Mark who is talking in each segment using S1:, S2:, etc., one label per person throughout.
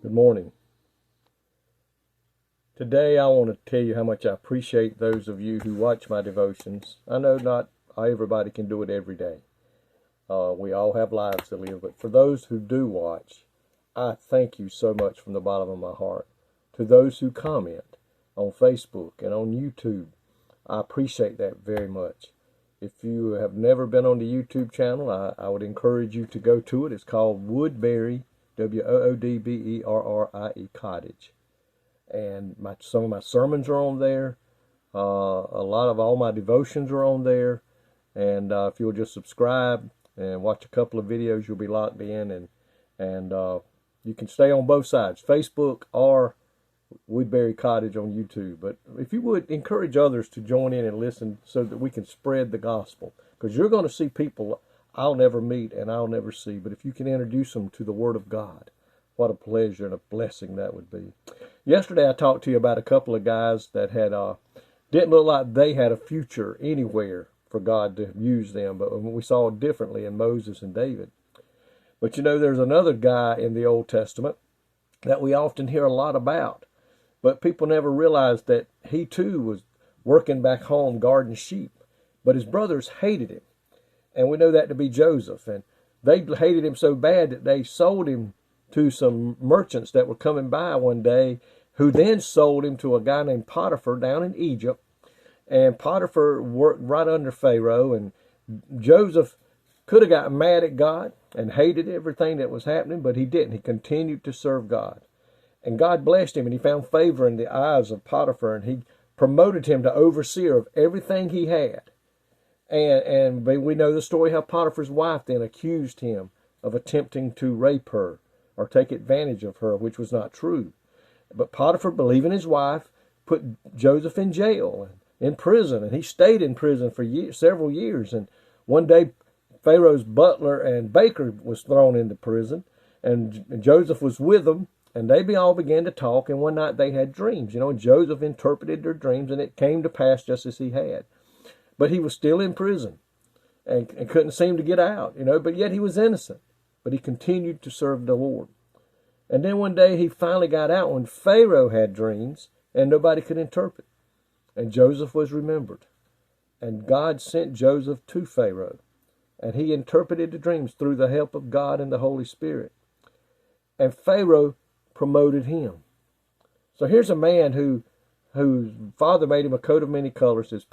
S1: Good morning. Today I want to tell you how much I appreciate those of you who watch my devotions. I know not everybody can do it every day. We all have lives to live, but for those who do watch, I thank you so much from the bottom of my heart. To those who comment on Facebook and on YouTube, I appreciate that very much. If you have never been on the YouTube channel, I would encourage you to go to it. It's called Woodberrie, Woodberrie, Cottage. And some of my sermons are on there. A lot of all my devotions are on there. And if you'll just subscribe and watch a couple of videos, you'll be locked in. And you can stay on both sides, Facebook or Woodberrie Cottage on YouTube. But if you would, encourage others to join in and listen so that we can spread the gospel. Because you're going to see people I'll never meet and I'll never see. But if you can introduce them to the Word of God, what a pleasure and a blessing that would be. Yesterday I talked to you about a couple of guys that had didn't look like they had a future anywhere for God to use them, but we saw it differently in Moses and David. But you know, there's another guy in the Old Testament that we often hear a lot about, but people never realized that he too was working back home guarding sheep, but his brothers hated him, and we know that to be Joseph, and they hated him so bad that they sold him to some merchants that were coming by one day, who then sold him to a guy named Potiphar down in Egypt. And Potiphar worked right under Pharaoh, and Joseph could have gotten mad at God and hated everything that was happening, but he didn't. He continued to serve God. And God blessed him, and he found favor in the eyes of Potiphar, and he promoted him to overseer of everything he had. And we know the story how Potiphar's wife then accused him of attempting to rape her or take advantage of her, which was not true. But Potiphar, believing his wife, put Joseph in jail and in prison, and he stayed in prison for several years. And one day, Pharaoh's butler and baker was thrown into prison, and Joseph was with them, and they all began to talk, and one night they had dreams. You know, and Joseph interpreted their dreams, and it came to pass just as he had. But he was still in prison and couldn't seem to get out, you know, but yet he was innocent. But he continued to serve the Lord. And then one day he finally got out when Pharaoh had dreams and nobody could interpret. And Joseph was remembered. And God sent Joseph to Pharaoh. And he interpreted the dreams through the help of God and the Holy Spirit. And Pharaoh promoted him. So here's a man whose father made him a coat of many colors. His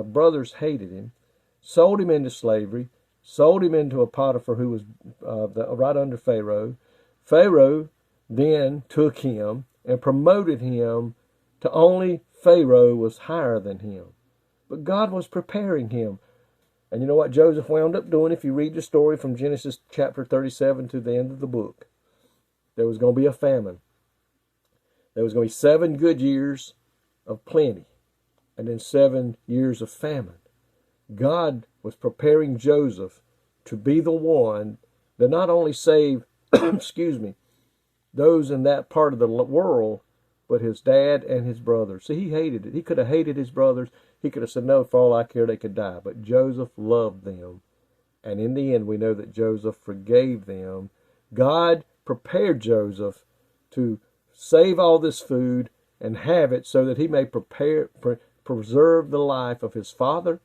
S1: brothers hated him, sold him into slavery, sold him into a Potiphar who was right under Pharaoh. Pharaoh then took him and promoted him to only Pharaoh was higher than him. But God was preparing him. And you know what Joseph wound up doing? If you read the story from Genesis chapter 37 to the end of the book, there was going to be a famine. There was going to be 7 good years of plenty and then 7 years of famine. God was preparing Joseph to be the one that not only saved, those in that part of the world, but his dad and his brothers. See, he hated it. He could have hated his brothers. He could have said, no, for all I care, they could die. But Joseph loved them. And in the end, we know that Joseph forgave them. God prepared Joseph to save all this food and have it so that he may preserve the life of his father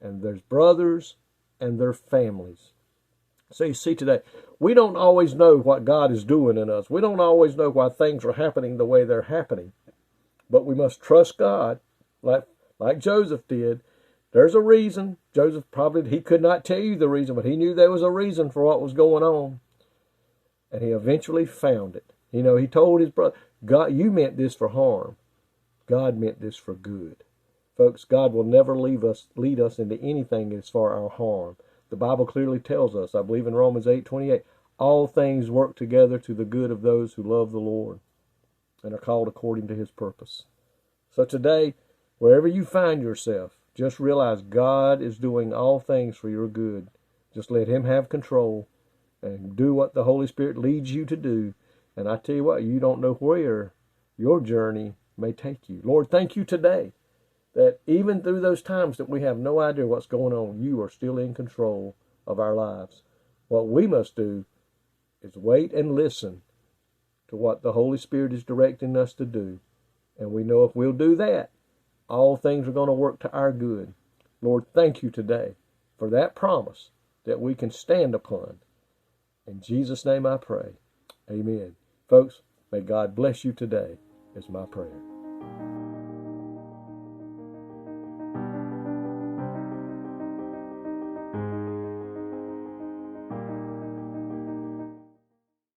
S1: and their brothers and their families. So you see today, we don't always know what God is doing in us. We don't always know why things are happening the way they're happening. But we must trust God like Joseph did. There's a reason. Joseph he could not tell you the reason, but he knew there was a reason for what was going on. And he eventually found it. You know, he told his brother, God, you meant this for harm. God meant this for good. Folks, God will never lead us into anything that's for our harm. The Bible clearly tells us, I believe in Romans 8:28, all things work together to the good of those who love the Lord and are called according to his purpose. So today, wherever you find yourself, just realize God is doing all things for your good. Just let him have control and do what the Holy Spirit leads you to do. And I tell you what, you don't know where your journey may take you. Lord, thank you today that even through those times that we have no idea what's going on, you are still in control of our lives. What we must do is wait and listen to what the Holy Spirit is directing us to do. And we know if we'll do that, all things are going to work to our good. Lord, thank you today for that promise that we can stand upon. In Jesus' name I pray. Amen. Folks, may God bless you today is my prayer.